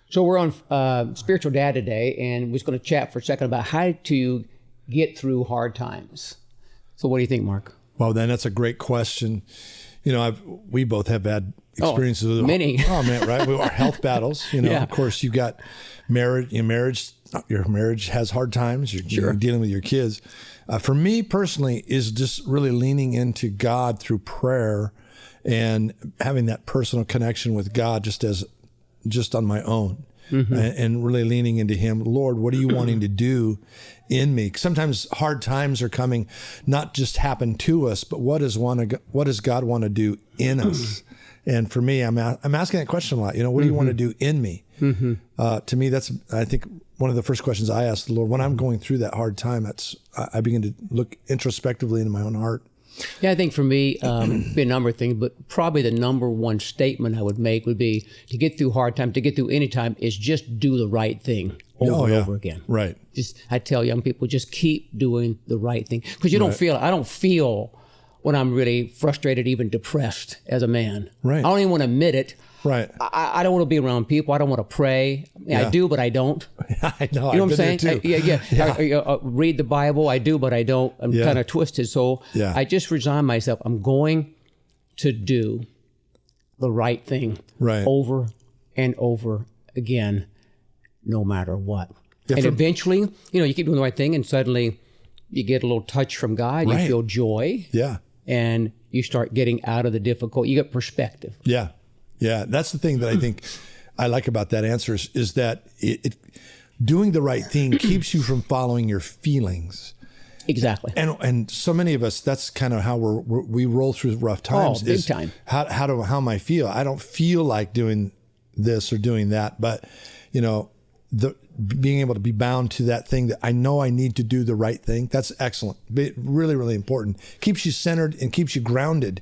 So we're on Spiritual Dad today, and we're just going to chat for a second about how to get through hard times. So what do you think, Mark? Well, then that's a great question. You know, we both have had experiences with many. Oh man, right? Our health battles. You know, Yeah. Of course, you've got marriage. Your marriage has hard times. You're dealing with your kids. For me personally, is just really leaning into God through prayer and having that personal connection with God, just on my own. And really leaning into Him. Lord, what are you wanting to do in me? Sometimes hard times are coming, not just happen to us, but what does God want to do in us? And for me, I'm asking that question a lot. You know, what do you want to do in me? To me, that's, I think, one of the first questions I ask the Lord when I'm going through that hard time. I begin to look introspectively into my own heart. Yeah, I think for me, be a number of things, but probably the number one statement I would make would be to get through hard time, to get through any time, is just do the right thing over and over again. Right. I tell young people, just keep doing the right thing. Because I don't feel when I'm really frustrated, even depressed as a man. Right. I don't even want to admit it. Right. I don't want to be around people. I don't want to pray. I do, but I don't. I know. You know what I'm saying? Too. I read the Bible. I do, but I don't. I'm kind of twisted. So I just resign myself. I'm going to do the right thing over and over again, no matter what. And eventually, you keep doing the right thing, and suddenly you get a little touch from God. You feel joy. Yeah. And you start getting out of the difficult. You get perspective. Yeah. Yeah, that's the thing that I think I like about that answer is that it doing the right thing keeps you from following your feelings. Exactly. And so many of us, that's kind of how we roll through rough times. Oh, big time. How am I feel? I don't feel like doing this or doing that, but being able to be bound to that thing that I know I need to do the right thing. That's excellent. Really, really important. Keeps you centered and keeps you grounded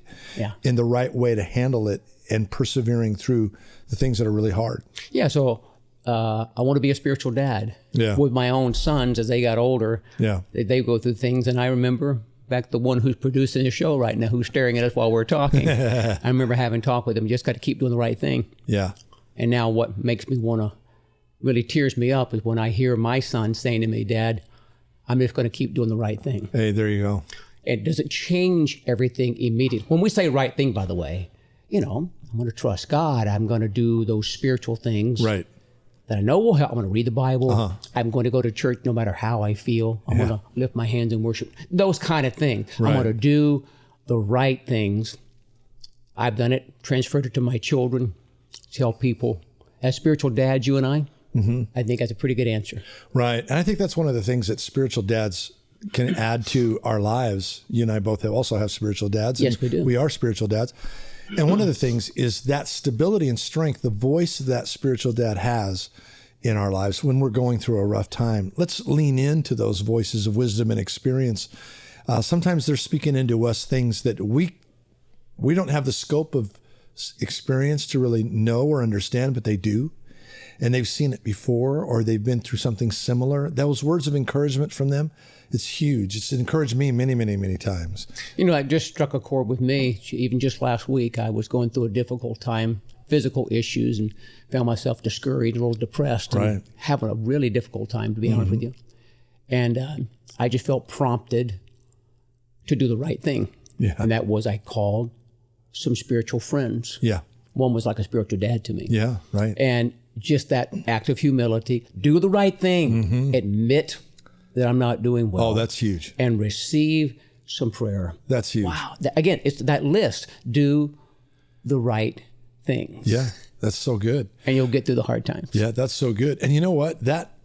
in the right way to handle it and persevering through the things that are really hard. Yeah. So I want to be a spiritual dad with my own sons as they got older. Yeah. They go through things. And I remember back the one who's producing the show right now, who's staring at us while we're talking. I remember having talk with him, just got to keep doing the right thing. Yeah. And now what makes me want to, really tears me up is when I hear my son saying to me, Dad, I'm just going to keep doing the right thing. Hey, there you go. It doesn't change everything immediately. When we say right thing, by the way, I'm going to trust God. I'm going to do those spiritual things that I know will help. I'm going to read the Bible. I'm going to go to church no matter how I feel. I'm going to lift my hands in worship. Those kind of things. I'm going to do the right things. I've done it, transferred it to my children, tell people. As spiritual dads, you and I think that's a pretty good answer. Right. And I think that's one of the things that spiritual dads can add to our lives. You and I both also have spiritual dads. Yes, we do. We are spiritual dads. And one of the things is that stability and strength, the voice that spiritual dad has in our lives when we're going through a rough time. Let's lean into those voices of wisdom and experience. Sometimes they're speaking into us things that we don't have the scope of experience to really know or understand, but they do. And they've seen it before, or they've been through something similar. Those words of encouragement from them, it's huge. It's encouraged me many, many, many times. It just struck a chord with me. Even just last week, I was going through a difficult time, physical issues, and found myself discouraged, a little depressed, and having a really difficult time, to be honest with you. And I just felt prompted to do the right thing. Yeah. And that was, I called some spiritual friends. Yeah. One was like a spiritual dad to me. Yeah, right. And just that act of humility, do the right thing, admit that I'm not doing well. Oh, that's huge. And receive some prayer. That's huge. Wow. Again, it's that list. Do the right things. Yeah, that's so good. And you'll get through the hard times. Yeah, that's so good. And you know what? That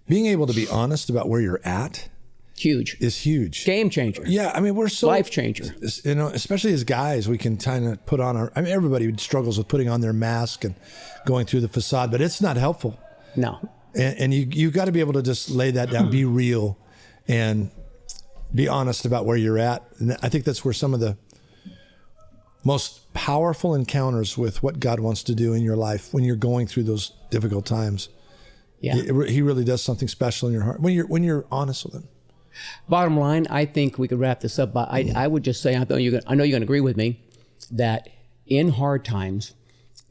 being able to be honest about where you're at is huge. Game changer. Yeah, I mean, we're so life changer. Especially as guys, we can kind of put on everybody struggles with putting on their mask and going through the facade, but it's not helpful. No. And you got to be able to just lay that down, be real, and be honest about where you're at. And I think that's where some of the most powerful encounters with what God wants to do in your life when you're going through those difficult times. Yeah. He really does something special in your heart when you're honest with Him. Bottom line, I think we could wrap this up. But I would just say, I know you're going to agree with me, that in hard times,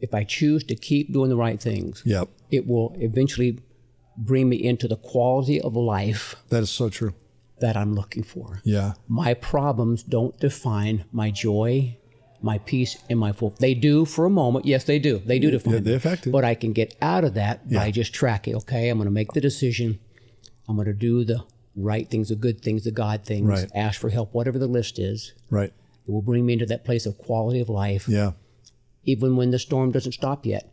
if I choose to keep doing the right things, Yep. it will eventually bring me into the quality of life That is so true. that I'm looking for. Yeah. My problems don't define my joy, my peace, and my fulfillment. They do for a moment. Yes, they do. They do define They affect it. But I can get out of that by just tracking. Okay, I'm going to make the decision. I'm going to do the right things, the good things, the God things, Right. ask for help, whatever the list is. Right. It will bring me into that place of quality of life. Yeah. Even when the storm doesn't stop yet,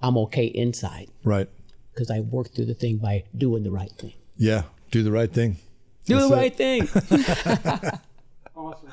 I'm okay inside Right. because I worked through the thing by doing the right thing. Yeah. Do the right thing. Do That's the it. right thing. Awesome.